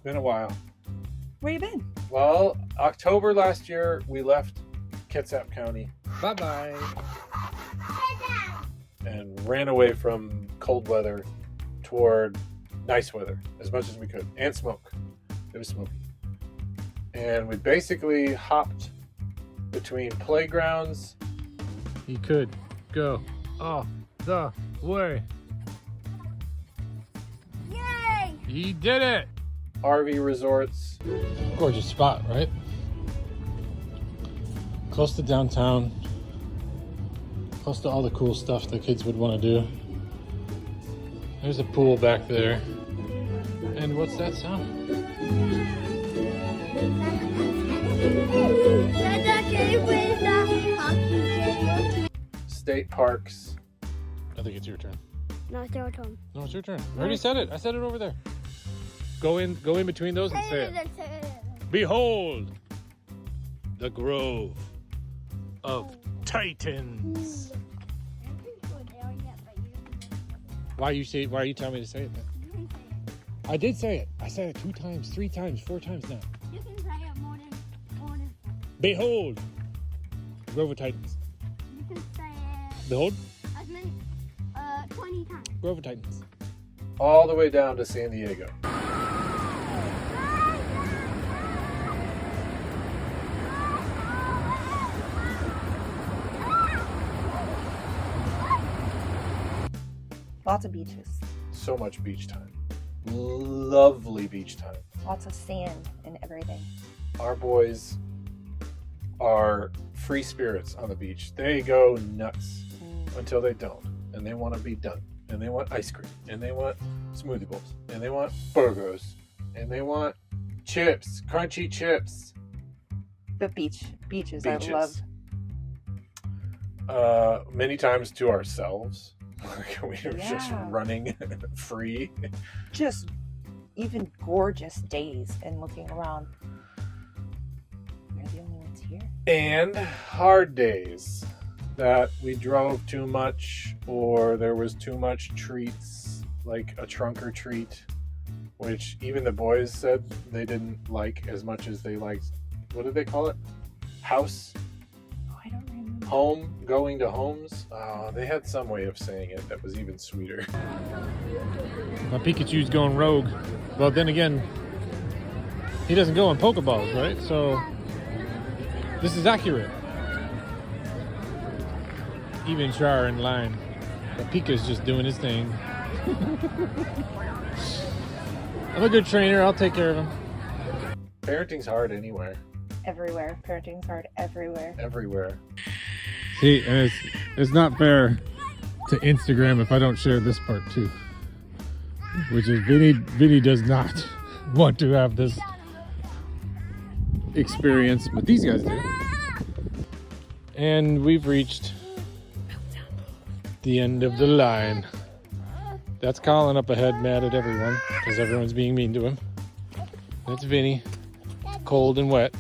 been a while. Where you been? Well, October last year, we left Kitsap County. Bye-bye. And ran away from cold weather toward nice weather as much as we could. And smoke. It was smoky. And we basically hopped between playgrounds. You could go off the way. Yay! He did it! RV resorts. Gorgeous spot, right? Close to downtown. Close to all the cool stuff the kids would want to do. There's a pool back there. And what's that sound? State parks. I think it's your turn. No, it's your turn. No, it's your turn. I already said it. I said it over there. Go in between those and say it. Behold, the grove of Titans. Why are you telling me to say it then? I did say it. I said it 2 times, 3 times, 4 times now. You can say it more than. Behold, the grove of Titans. You can say it Behold, as many 20 times. grove of Titans. All the way down to San Diego. Lots of beaches, So much beach time. Lovely beach time. lots of sand and everything. Our boys are free spirits on the beach. They go nuts until they don't. And they want to be done. And they want ice cream. And they want smoothie bowls. And they want burgers. And they want chips. Crunchy chips. But beaches, Beaches. I love. Many times to ourselves. We were just Yeah. running free. Just even gorgeous days and looking around. We're the only ones here. And hard days that we drove too much or there was too much treats, like a trunk or treat, which even the boys said they didn't like as much as they liked. What did they call it? House? Oh, I don't remember. Home? Going to homes? They had some way of saying it that was even sweeter. My Pikachu's going rogue. Well, then again, he doesn't go on Pokeballs, right? So this is accurate. Even Char in line. But Pika's just doing his thing. I'm a good trainer. I'll take care of him. Parenting's hard anywhere. Everywhere. Parenting's hard everywhere. Everywhere. See, and it's not fair to Instagram if I don't share this part too. Which is Vinny does not want to have this experience, but these guys do. And we've reached the end of the line. That's Colin up ahead, mad at everyone because everyone's being mean to him. That's Vinny, cold and wet.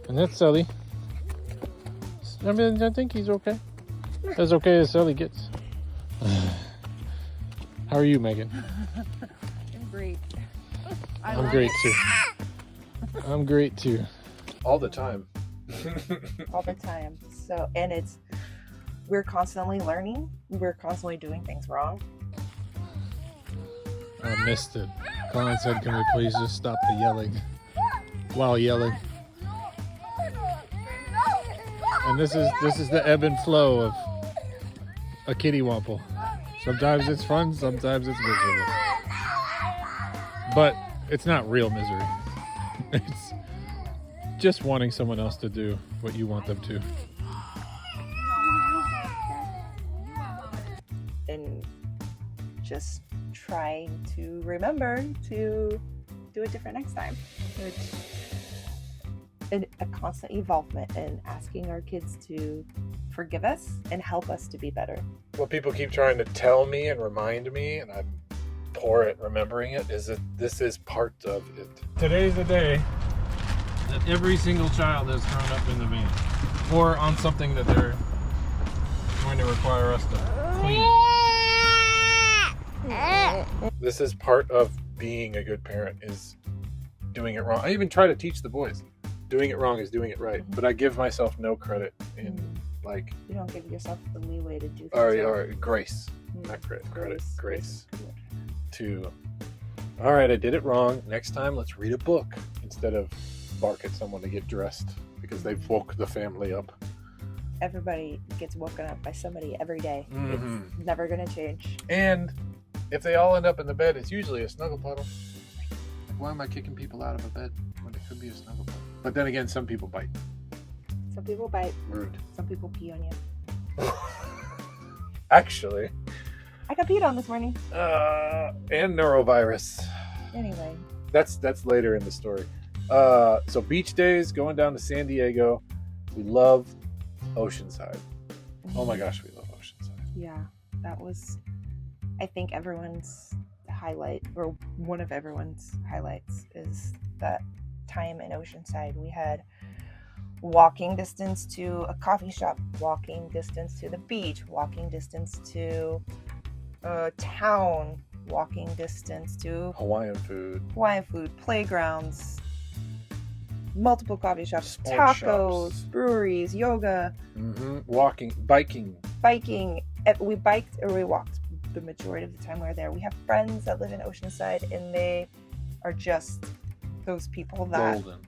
And that's Sully. I mean, I think he's okay. As okay as Sully gets. How are you, Megan? I'm great. I'm great too. I'm great too. All the time. All the time. So, and we're constantly learning. We're constantly doing things wrong. I missed it. Colin said, can we please just stop the yelling while yelling? And this is the ebb and flow of a kitty wample. Sometimes it's fun, sometimes it's miserable. But it's not real misery. It's just wanting someone else to do what you want them to. And just trying to remember to do it different next time. A constant involvement in asking our kids to forgive us and help us to be better. What people keep trying to tell me and remind me, and I'm poor at remembering it, is that this is part of it. Today's the day that every single child has grown up in the van. Or on something that they're going to require us to clean. This is part of being a good parent is doing it wrong. I even try to teach the boys. Doing it wrong is doing it right. Mhm. But I give myself no credit in like You don't give yourself the leeway to do things. or grace. Mm. Not credit. Grace. Grace. Good word. To all right, I did it wrong. Next time let's read a book instead of bark at someone to get dressed because they've woke the family up. Everybody gets woken up by somebody every day. Mhm. It's never gonna change. And if they all end up in the bed, it's usually a snuggle puddle. Like, why am I kicking people out of a bed when it could be a snuggle puddle? But then again, some people bite. Some people bite. Rude. Some people pee on you. Actually, I got peed on this morning. and norovirus. Anyway. That's later in the story. So beach days, going down to San Diego. We love Oceanside. Oh my gosh, we love Oceanside. Yeah, that was, I think, everyone's highlight, or one of everyone's highlights, is that time in Oceanside. We had walking distance to a coffee shop, walking distance to the beach, walking distance to a town, walking distance to Hawaiian food. Hawaiian food, playgrounds, multiple coffee shops, Sports tacos, shops. breweries, yoga, Walking, biking. biking. We biked or we walked the majority of the time we were there. We have friends that live in Oceanside, and they are just those people that Golden.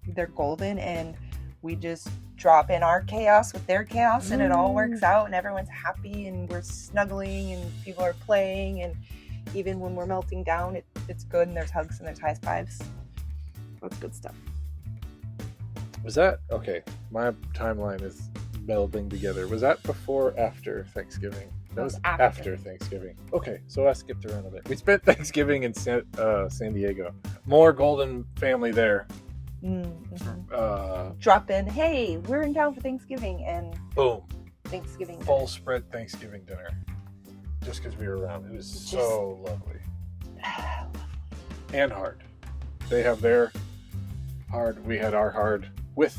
they're golden, and we just drop in our chaos with their chaos, and it all works out, and everyone's happy, and we're snuggling, and people are playing, and even when we're melting down, it's good, and there's hugs and there's high fives. That's good stuff. Was that okay? My timeline is melding together. Was that before or after Thanksgiving? That was after Thanksgiving. Okay, so I skipped around a bit. We spent Thanksgiving in San Diego. More Golden family there. Mm-hmm. Drop in, hey, we're in town for Thanksgiving, and Boom. Thanksgiving dinner. Full spread Thanksgiving dinner. Just because we were around. It was so lovely. And hard. They have their hard. We had our hard with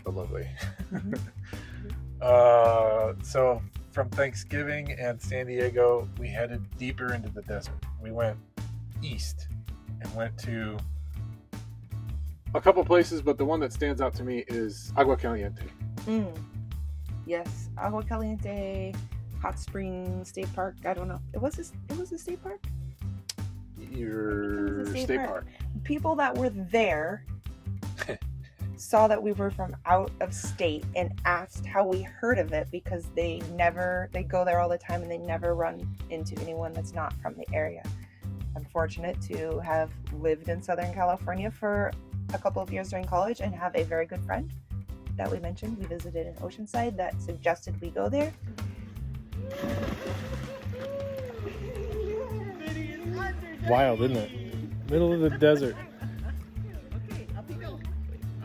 the lovely. Mhm. So from Thanksgiving and San Diego, we headed deeper into the desert. We went east and went to a couple places, but the one that stands out to me is Agua Caliente. Yes, Agua Caliente, Hot Spring State Park. I don't know. It was a state park. Your state park. People that were there saw that we were from out of state and asked how we heard of it, because they go there all the time and they never run into anyone that's not from the area. I'm fortunate to have lived in Southern California for a couple of years during college and have a very good friend that we mentioned. We visited in Oceanside that suggested we go there. Wild, isn't it? Middle of the desert.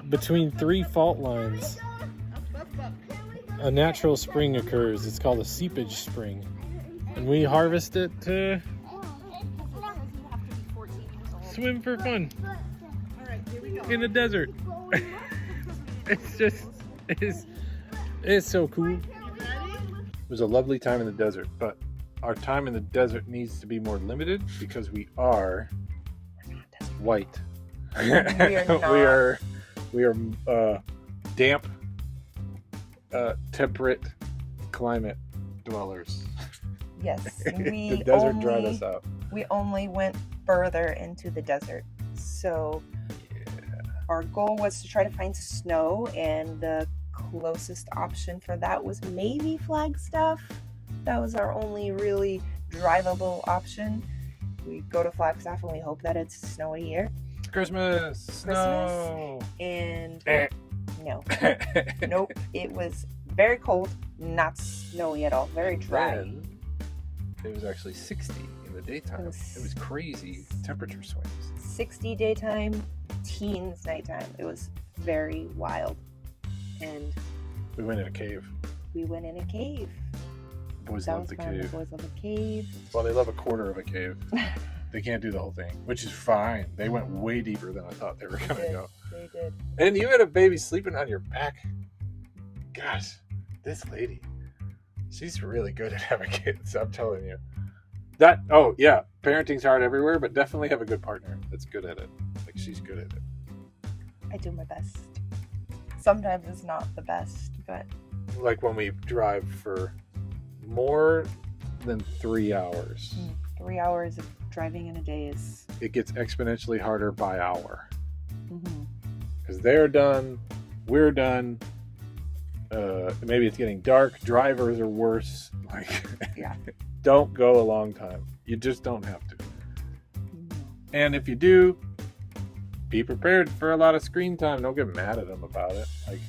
Between three fault lines, a natural spring occurs. It's called a seepage spring. And we harvest it to swim for fun in the desert. It's so cool. It was a lovely time in the desert, but our time in the desert needs to be more limited because we are white. We are damp, temperate climate dwellers. Yes, The desert dried us out. we only went further into the desert. So our goal was to try to find snow, and the closest option for that was maybe Flagstaff. That was our only really drivable option. We go to Flagstaff and we hope that it's snowy here. Christmas, snow. And Eh. no, nope, it was very cold, not snowy at all, very dry. Then it was actually 60 in the daytime. It was crazy temperature swings. 60 daytime, teens nighttime. It was very wild. And We went in a cave. we went in a cave. Boys That love was the fun. The cave. boys love a cave. Well, they love a quarter of a cave. They can't do the whole thing, which is fine. They went way deeper than I thought they were going to go. They did. And you had a baby sleeping on your back. Gosh, this lady, she's really good at having kids, I'm telling you. Oh yeah, parenting's hard everywhere, but definitely have a good partner that's good at it. Like she's good at it. I do my best. Sometimes it's not the best, but Like when we drive for more than 3 hours, 3 hours of driving in a day is. it gets exponentially harder by hour. Mm-hmm. Because they're done, we're done. Maybe it's getting dark. Drivers are worse. Like, Yeah. don't go a long time. You just don't have to. And if you do, be prepared for a lot of screen time. Don't get mad at them about it. Like,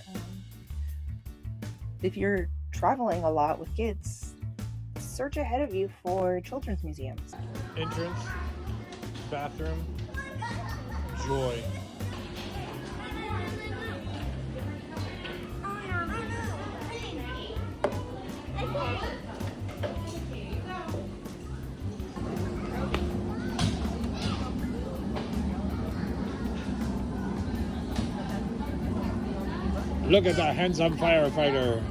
If you're traveling a lot with kids, search ahead of you for children's museums. Entrance, bathroom, joy. Look at that handsome firefighter.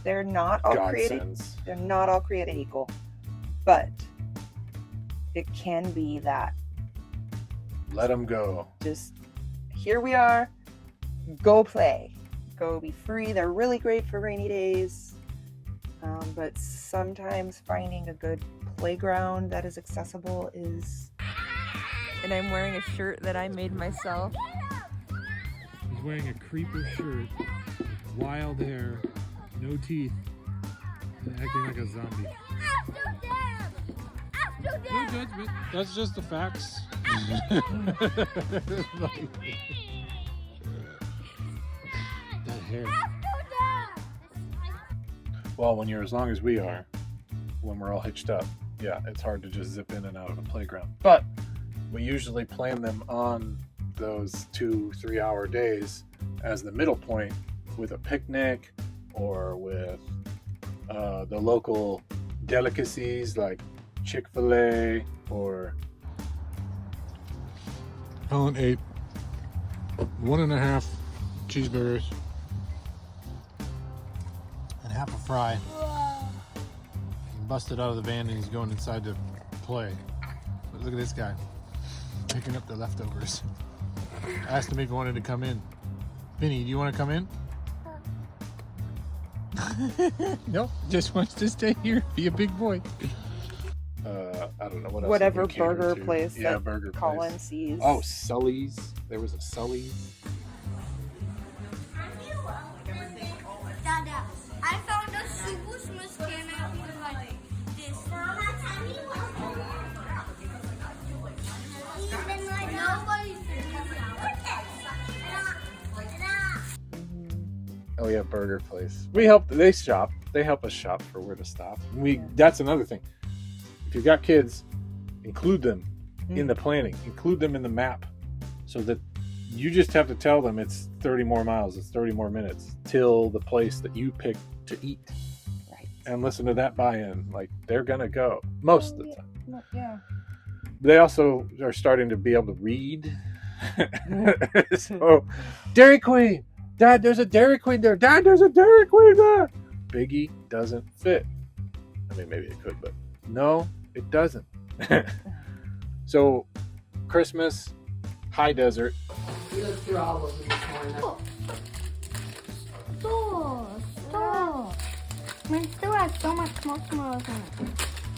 They're not all created. godsends. They're not all created equal, but it can be that Let them go. just here we are, go play, go be free. They're really great for rainy days, but sometimes finding a good playground that is accessible is. And I'm wearing a shirt that I made myself. He's wearing a creeper shirt, wild hair, no teeth, and acting like a zombie. No judgment. That's just the facts. That hair. Well, when you're as long as we are, when we're all hitched up, yeah, it's hard to just zip in and out of a playground. But we usually plan them on those 2-3 hour days as the middle point with a picnic or with the local delicacies like Chick-fil-A or Helen ate 1.5 cheeseburgers and half a fry. He busted out of the van and he's going inside to play. But look at this guy picking up the leftovers. I asked him if he wanted to come in. Vinny, do you want to come in? Nope, just wants to stay here, be a big boy. I don't know what else. Whatever they cater burger to. place Yeah, that burger Colin place. sees. Oh, Sully's. There was a Sully's. Dada, I found a super smooth scanner like this. Even like nobody's Oh yeah, burger place. We help. They shop. They help us shop for where to stop. That's another thing. If you've got kids, include them in the planning. Include them in the map, so that you just have to tell them it's 30 more miles. It's 30 more minutes till the place that you picked to eat. Right. And listen to that buy-in. Like they're gonna go most of the time. Yeah. They also are starting to be able to read. So, Dairy Queen. Dad, there's a Dairy Queen there. Dad, there's a Dairy Queen there. Biggie doesn't fit. I mean, maybe it could, but no, it doesn't. So, Christmas, high desert. We looked through all of them this morning. Stop. It still has so much marshmallows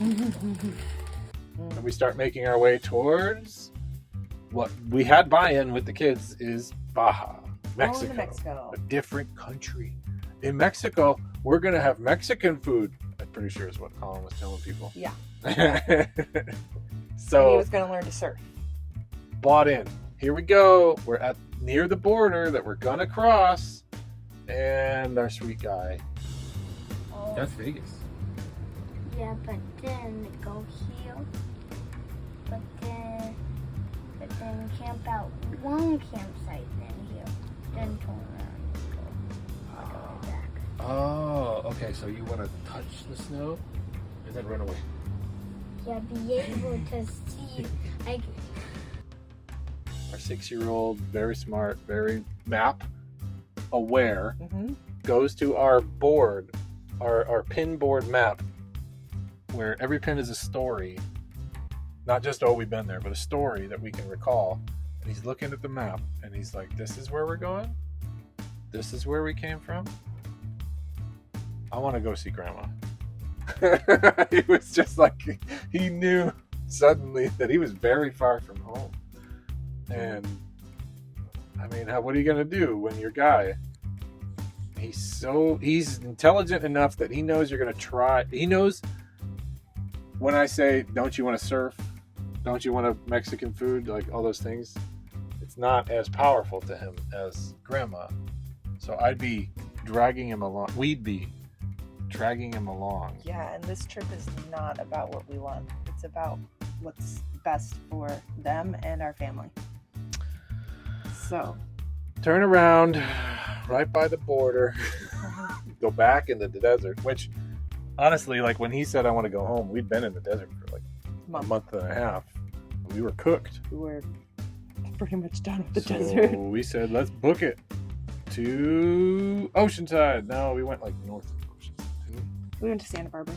in it. And we start making our way towards what we had buy-in with the kids is Baja, Mexico. Going to Mexico. A different country. In Mexico, we're going to have Mexican food. I'm pretty sure is what Colin was telling people. Yeah. And So he was going to learn to surf. bought in. Here we go. We're at near the border that we're gonna cross, and our sweet guy. That's Vegas. Yeah, but then go here. But then camp out one campsite, then here. Then turn around and go all the way back. Oh, Okay, so you want to touch the snow and then run away. Yeah, be able to see. Like, Our 6-year-old, very smart, very map aware, Mm-hmm. goes to our board, our pin board map, where every pin is a story. Not just, oh, we've been there, but a story that we can recall. And he's looking at the map and he's like, this is where we're going? This is where we came from? I want to go see Grandma. He was just like, he knew suddenly that he was very far from home. And I mean, what are you going to do when your guy, he's intelligent enough that he knows you're going to try. He knows when I say, don't you want to surf? Don't you want a Mexican food? Like all those things. It's not as powerful to him as Grandma. So I'd be dragging him along. We'd be dragging him along. Yeah, and this trip is not about what we want. It's about what's best for them and our family. So, Turn around right by the border. Go back into the desert, which honestly, like when he said I want to go home, we'd been in the desert for like a month and a half. We were cooked. we were pretty much done with the So desert. we said, let's book it to Oceanside. No, we went like north of Oceanside, didn't we? We went to Santa Barbara.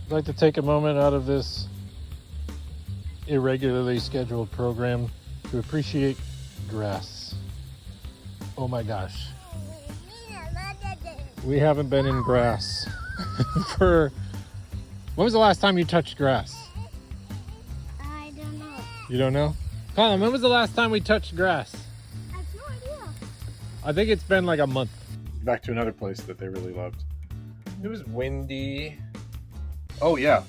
I'd like to take a moment out of this irregularly scheduled program to appreciate grass. Oh my gosh. We haven't been in grass for... When was the last time you touched grass? I don't know. You don't know? Colin, when was the last time we touched grass? I have no idea. I think it's been like a month. Back to another place that they really loved. It was windy. Oh yeah,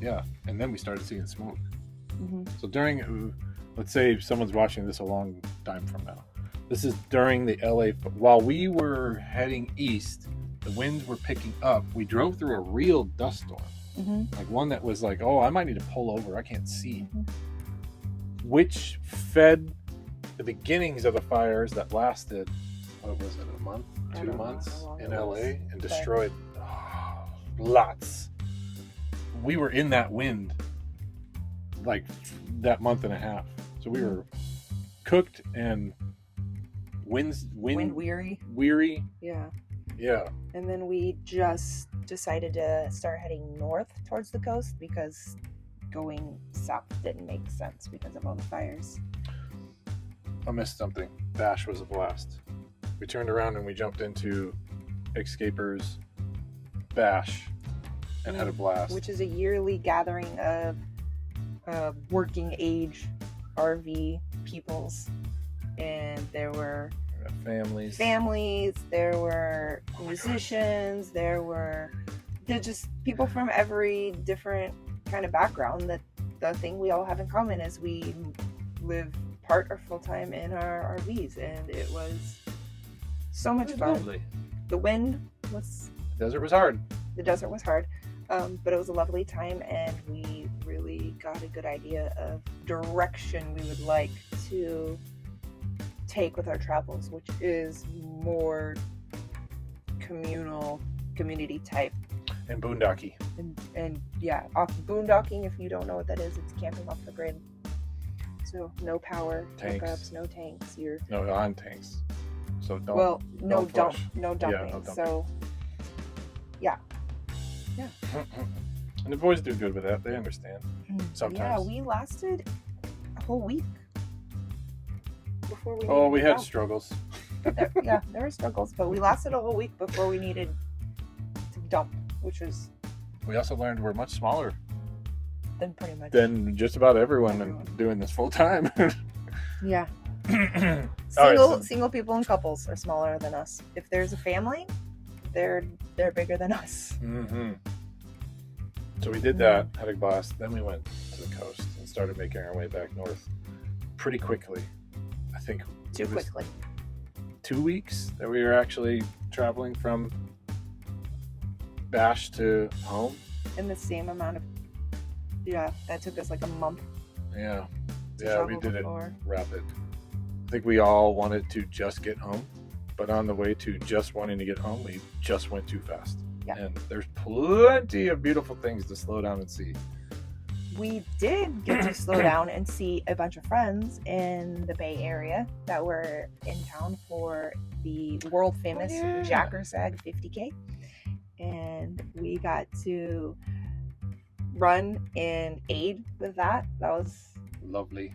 yeah. And then we started seeing smoke. Mm-hmm. So during, let's say someone's watching this a long time from now. This is during the LA. While we were heading east, the winds were picking up. We drove through a real dust storm, Mm-hmm. like one that was like, oh, I might need to pull over. I can't see. Mhm. Which fed the beginnings of the fires that lasted, what was it, a month, I 2 don't know months how long in it LA, was, and but- destroyed lots. We were in that wind like that month and a half. So we were cooked and wind Wind weary. Yeah. Yeah. And then we just decided to start heading north towards the coast because going south didn't make sense because of all the fires. I missed something. Bash was a blast. We turned around and we jumped into Escapers Bash and had a blast. Which is a yearly gathering of working age RV peoples. And there were Families. there were musicians, they're just people from every different kind of background. That the thing we all have in common is we live part or full time in our RVs, and it was so much It was fun. lovely. The wind was, The desert was hard. the desert was hard, but it was a lovely time, and we really got a good idea of direction we would like to take with our travels, which is more communal, community type, And boondocky. and yeah, off boondocking. If you don't know what that is, it's camping off the grid. So no power Tanks. hookups, no tanks. You're No, on tanks. So don't. well, no don't dump, flush. no Yeah, dumping. no dumping. So And the boys do good with that. They understand. yeah, Sometimes. we lasted a whole week before we. Oh, needed we to had go. struggles. Yeah, there were struggles, but we lasted a whole week before we needed to dump, which was We also learned we're much smaller then pretty much. than just about everyone and doing this full time. Yeah, All right, single people and couples are smaller than us. If there's a family, they're bigger than us. Mm-hmm. So we did that, had a blast. Then we went to the coast and started making our way back north pretty quickly. I think Too it was quickly. 2 weeks that we were actually traveling from Bash to home. In the same amount of. Yeah, that took us like a month. Yeah. To Yeah, we travel did before. it rapid. I think we all wanted to just get home. But on the way to just wanting to get home, we just went too fast. Yeah. And there's plenty of beautiful things to slow down and see. We did get to slow down and see a bunch of friends in the Bay Area that were in town for the world famous Jackersag 50K. And we got to run and aid with that. That was Lovely.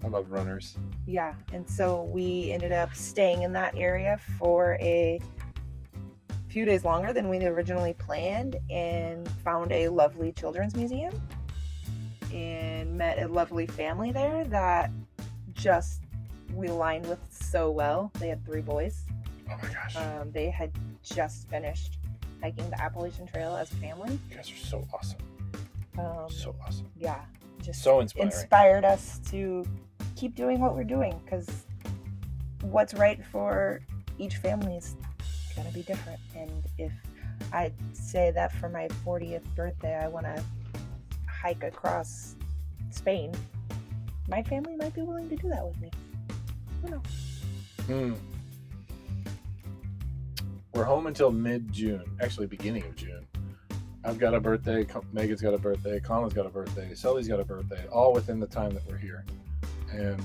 I love runners. yeah. And so we ended up staying in that area for a few days longer than we originally planned and found a lovely children's museum and met a lovely family there that just we aligned with so well. They had 3 boys. Oh my gosh. They had just finished hiking the Appalachian Trail as a family. You guys are so awesome. So awesome. Yeah, just So inspiring. inspired us to keep doing what we're doing because what's right for each family is going to be different. And if I say that for my 40th birthday, I want to hike across Spain, my family might be willing to do that with me. Who knows? We're home until mid-June, actually beginning of June. I've got a birthday, Megan's got a birthday, Conlon's got a birthday, Sully's got a birthday, all within the time that we're here. And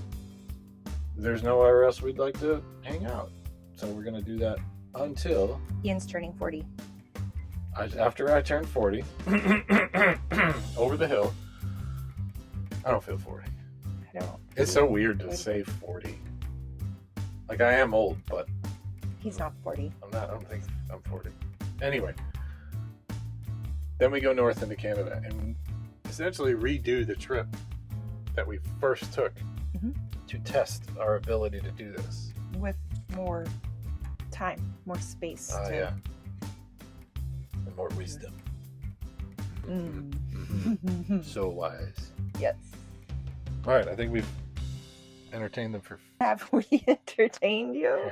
there's nowhere else we'd like to hang out. So we're going to do that until Ian's turning 40. after I turn 40, over the hill. I don't feel 40. I don't. It's so weird to say 40. Like, I am old, but He's not 40. I'm not. I don't think I'm 40. Anyway, then we go north into Canada and essentially redo the trip that we first took to test our ability to do this. With more time, more space. to... Yeah. And more wisdom. Mm. So wise. Yes. All right, I think we've entertained them for. Have we entertained you?